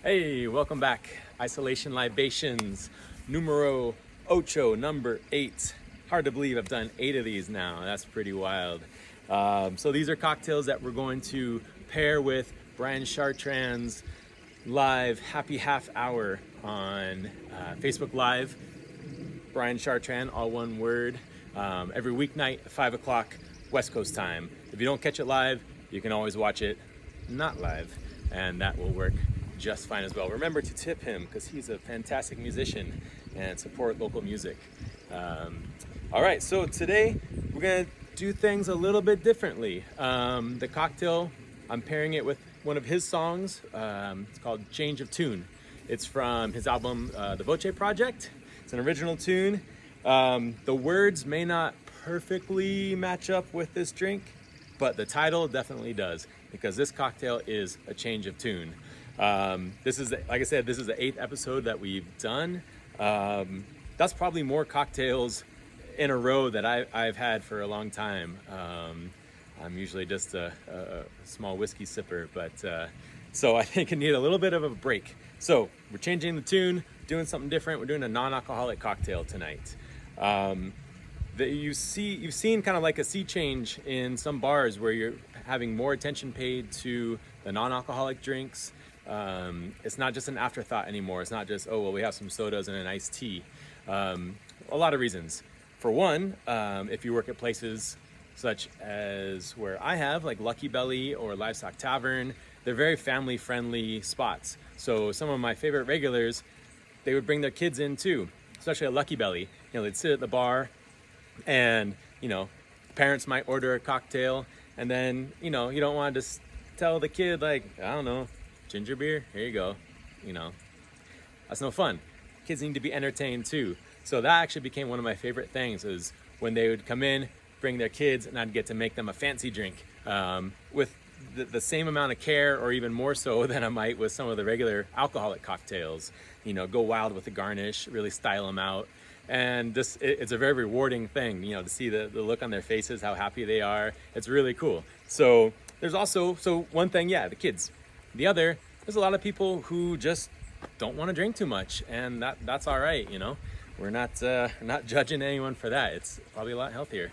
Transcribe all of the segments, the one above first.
Hey, welcome back. Isolation Libations, numero ocho, number 8. Hard to believe I've done 8 of these now. That's pretty wild. So these are cocktails that we're going to pair with Brian Chartrand's live happy half hour on Facebook Live. Brian Chartrand, all one word, every weeknight at 5 o'clock West Coast time. If you don't catch it live, you can always watch it not live, and that will work just fine as well. Remember to tip him because he's a fantastic musician, and support local music. All right, so today we're gonna do things a little bit differently. The cocktail, I'm pairing it with one of his songs. It's called Change of Tune. It's from his album, The Voce Project. It's an original tune. The words may not perfectly match up with this drink, but the title definitely does, because this cocktail is a change of tune. This is, like I said, this is the 8th episode that we've done. That's probably more cocktails in a row that I've had for a long time. I'm usually just a small whiskey sipper, but so I think I need a little bit of a break. So we're changing the tune, doing something different. We're doing a non-alcoholic cocktail tonight. You've seen kind of like a sea change in some bars where you're having more attention paid to the non-alcoholic drinks. It's not just an afterthought anymore. It's not just, oh, well, we have some sodas and an iced tea. A lot of reasons. For one, if you work at places such as where I have, like Lucky Belly or Livestock Tavern, they're very family-friendly spots. So some of my favorite regulars, they would bring their kids in too, especially at Lucky Belly. You know, they'd sit at the bar and, you know, parents might order a cocktail, and then, you know, you don't want to just tell the kid, like, I don't know, ginger beer, here you go. You know, that's no fun. Kids need to be entertained too. So that actually became one of my favorite things, is when they would come in, bring their kids, and I'd get to make them a fancy drink with the same amount of care, or even more so than I might with some of the regular alcoholic cocktails. You know, go wild with the garnish, really style them out. And this, it's a very rewarding thing, you know, to see the look on their faces, how happy they are. It's really cool. So there's also, so one thing, yeah, the kids. The other, there's a lot of people who just don't want to drink too much, and that's all right, you know. We're not judging anyone for that. It's probably a lot healthier.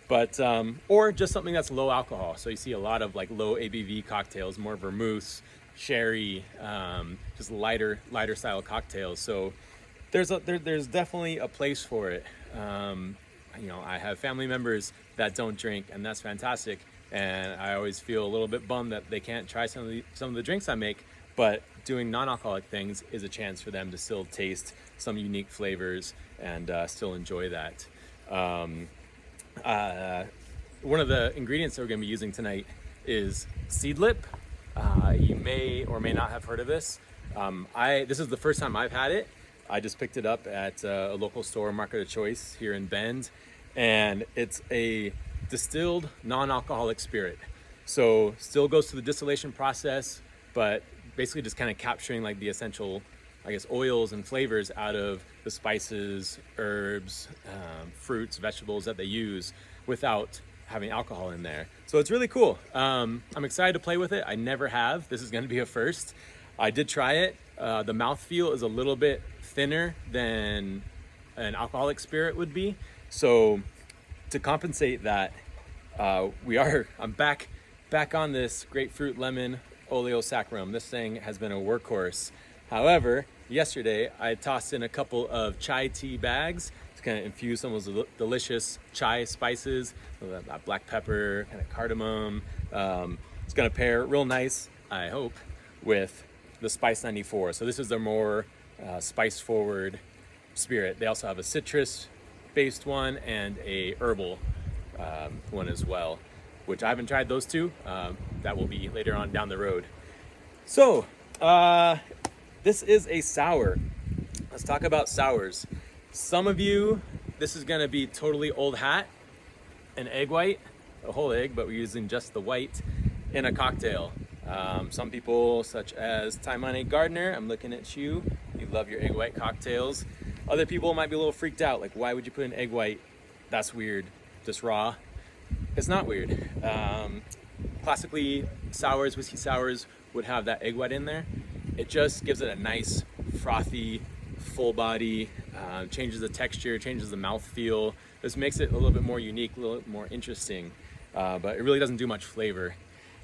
But, or just something that's low alcohol. So you see a lot of like low ABV cocktails, more vermouths, sherry, just lighter style cocktails. So there's definitely a place for it. You know, I have family members that don't drink, and that's fantastic. And I always feel a little bit bummed that they can't try some of the drinks I make. But doing non-alcoholic things is a chance for them to still taste some unique flavors and still enjoy that. One of the ingredients that we're going to be using tonight is Seedlip. You may or may not have heard of this. This is the first time I've had it. I just picked it up at a local store, Market of Choice here in Bend, and it's a distilled non-alcoholic spirit. So still goes through the distillation process, but basically just kind of capturing like the essential, I guess, oils and flavors out of the spices, herbs, fruits, vegetables that they use without having alcohol in there. So it's really cool. I'm excited to play with it. I never have. This is going to be a first. I did try it. The mouthfeel is a little bit thinner than an alcoholic spirit would be. So to compensate that, I'm back on this grapefruit lemon oleo saccharum. This thing has been a workhorse. However, yesterday I tossed in a couple of chai tea bags to kind of infuse some of those delicious chai spices, that black pepper, kind of cardamom. It's going to pair real nice, I hope, with the Spice 94. So this is their more spice forward spirit. They also have a citrus based one and a herbal one as well, which I haven't tried those two. That will be later on down the road. So this is a sour. Let's talk about sours. Some of you, this is gonna be totally old hat, an egg white, a whole egg, but we're using just the white in a cocktail. Some people, such as Taimane Gardner, I'm looking at you, you love your egg white cocktails. Other people might be a little freaked out, like, why would you put an egg white? That's weird, just raw. It's not weird. Classically, sours, whiskey sours would have that egg white in there. It just gives it a nice frothy, full body, changes the texture, changes the mouthfeel. This makes it a little bit more unique, a little bit more interesting, but it really doesn't do much flavor.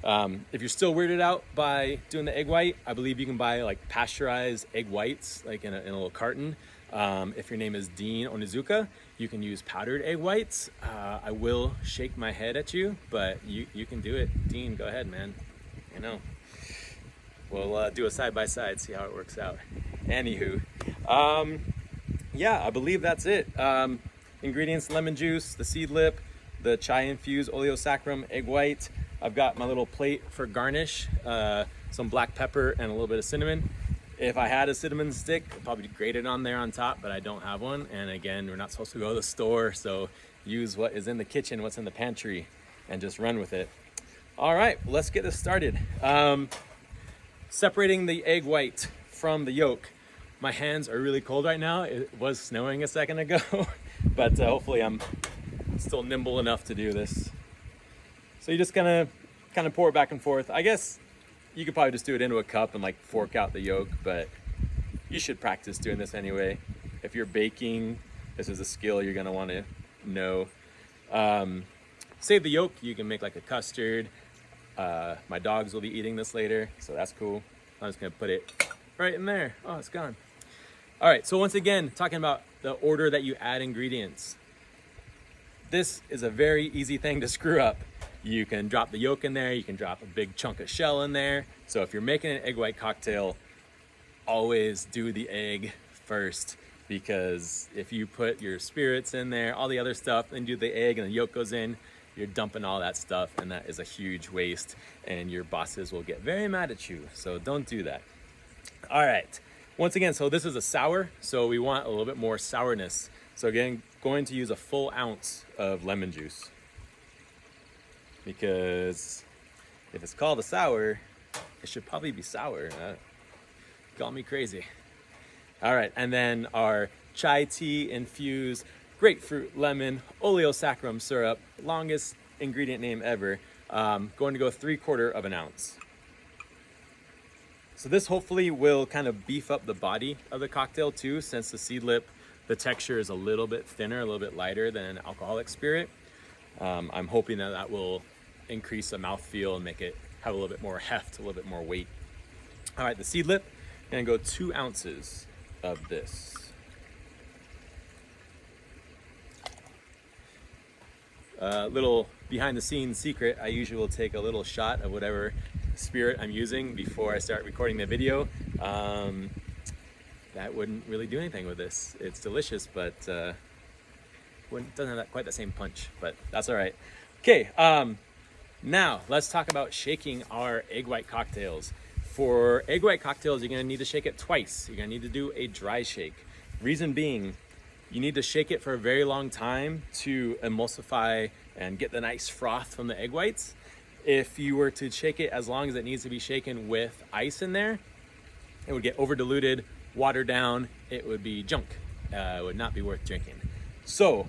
If you're still weirded out by doing the egg white, I believe you can buy like pasteurized egg whites, like in a little carton. If your name is Dean Onizuka, you can use powdered egg whites. I will shake my head at you, but you can do it. Dean, go ahead, man. You know, we'll do a side-by-side, see how it works out. Anywho, yeah, I believe that's it. Ingredients: lemon juice, the Seedlip, the chai infused oleosaccharum egg white. I've got my little plate for garnish, some black pepper and a little bit of cinnamon. If I had a cinnamon stick, I'd probably grate it on there on top, but I don't have one. And again, we're not supposed to go to the store, so use what is in the kitchen, what's in the pantry, and just run with it. All right, let's get this started. Separating the egg white from the yolk. My hands are really cold right now. It was snowing a second ago, but hopefully I'm still nimble enough to do this. So you're just gonna kind of pour it back and forth. I guess you could probably just do it into a cup and like fork out the yolk, but you should practice doing this anyway. If you're baking, this is a skill you're gonna wanna know. Save the yolk, you can make like a custard. My dogs will be eating this later, so that's cool. I'm just gonna put it right in there. Oh, it's gone. All right, so once again, talking about the order that you add ingredients. This is a very easy thing to screw up. You can drop the yolk in there, you can drop a big chunk of shell in there. So if you're making an egg white cocktail, always do the egg first, because if you put your spirits in there, all the other stuff, then do the egg and the yolk goes in, you're dumping all that stuff, and that is a huge waste, and your bosses will get very mad at you. So don't do that. All right, once again, so this is a sour, so we want a little bit more sourness. So again, going to use a full ounce of lemon juice, because if it's called a sour, it should probably be sour. Call me crazy. All right, and then our chai tea infused grapefruit lemon oleosaccharum syrup, longest ingredient name ever, going to go 3/4 of an ounce. So this hopefully will kind of beef up the body of the cocktail too, since the Seedlip, the texture is a little bit thinner, a little bit lighter than an alcoholic spirit. I'm hoping that that will increase the mouthfeel and make it have a little bit more heft, a little bit more weight. All right, the Seedlip, and go 2 ounces of this. Little behind the scenes secret, I usually will take a little shot of whatever spirit I'm using before I start recording the video. That wouldn't really do anything with this. It's delicious, but doesn't have quite the same punch, but that's all right. Okay, now let's talk about shaking our egg white cocktails. For egg white cocktails, you're gonna need to shake it twice. You're gonna need to do a dry shake. Reason being, you need to shake it for a very long time to emulsify and get the nice froth from the egg whites. If you were to shake it as long as it needs to be shaken with ice in there, it would get over diluted, watered down, it would be junk. It would not be worth drinking. So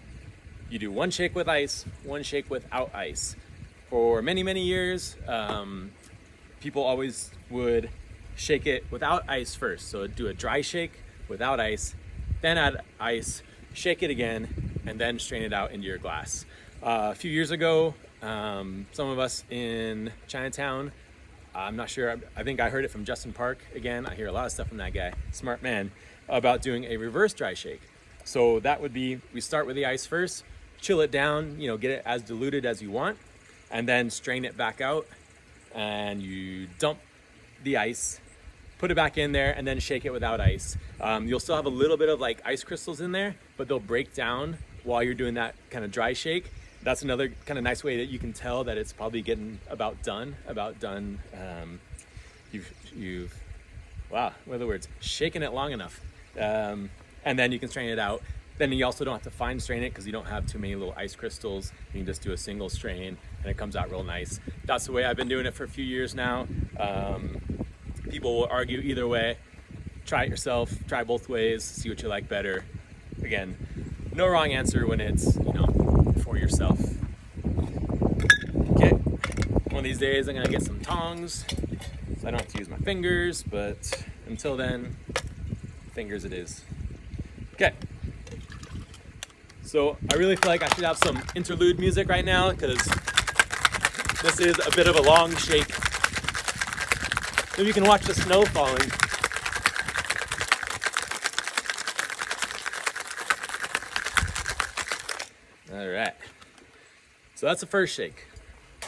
you do 1 shake with ice, 1 shake without ice. For many, many years, people always would shake it without ice first. So do a dry shake without ice, then add ice, shake it again, and then strain it out into your glass. A few years ago, some of us in Chinatown, I'm not sure, I think I heard it from Justin Park. Again, I hear a lot of stuff from that guy, smart man, about doing a reverse dry shake. So that would be, we start with the ice first, chill it down, get it as diluted as you want, and then strain it back out, and you dump the ice, put it back in there, and then shake it without ice. You'll still have a little bit of like ice crystals in there, but they'll break down while you're doing that kind of dry shake. That's another kind of nice way that you can tell that it's probably getting about done. You've wow, what are the words? Shaken it long enough. And then you can strain it out. Then you also don't have to fine strain it because you don't have too many little ice crystals. You can just do a single strain and it comes out real nice. That's the way I've been doing it for a few years now. People will argue either way. Try it yourself, try both ways, see what you like better. Again, no wrong answer when it's, for yourself. Okay, one of these days I'm gonna get some tongs so I don't have to use my fingers, but Until then, fingers it is. Okay. So I really feel like I should have some interlude music right now because this is a bit of a long shake. Maybe you can watch the snow falling. All right. So that's the first shake,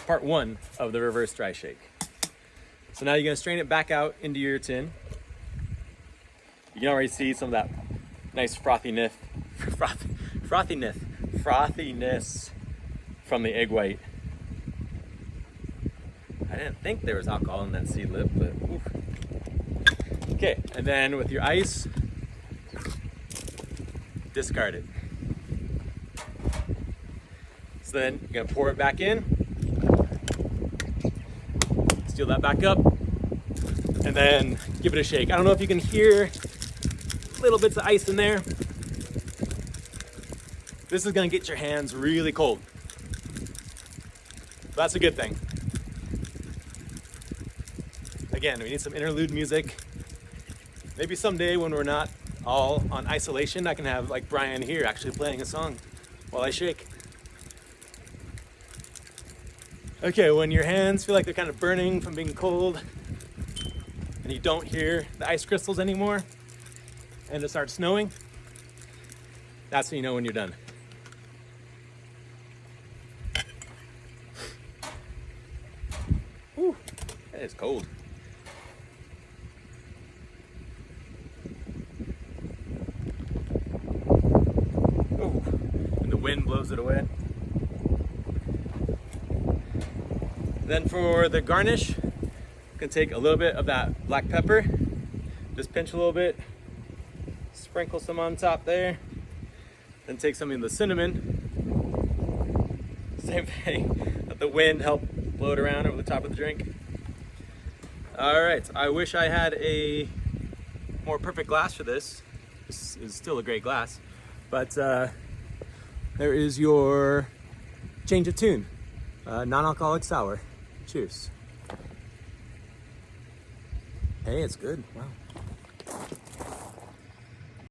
part one of the reverse dry shake. So now you're gonna strain it back out into your tin. You can already see some of that nice frothiness from the egg white. I didn't think there was alcohol in that Seedlip, but oof. Okay, and then with your ice, discard it. So then you're gonna pour it back in, seal that back up, and then give it a shake. I don't know if you can hear little bits of ice in there. This is gonna get your hands really cold. That's a good thing. Again, we need some interlude music. Maybe someday when we're not all on isolation, I can have like Brian here actually playing a song while I shake. Okay, when your hands feel like they're kind of burning from being cold and you don't hear the ice crystals anymore and it starts snowing, that's when you know when you're done. Whew, that is cold. Oh, and the wind blows it away. Then for the garnish, you can take a little bit of that black pepper, just pinch a little bit, sprinkle some on top there, then take some of the cinnamon, same thing, let the wind help blow it around over the top of the drink. All right, I wish I had a more perfect glass for this. This is still a great glass, but there is your change of tune, non-alcoholic sour. Cheers. Hey, it's good. Wow.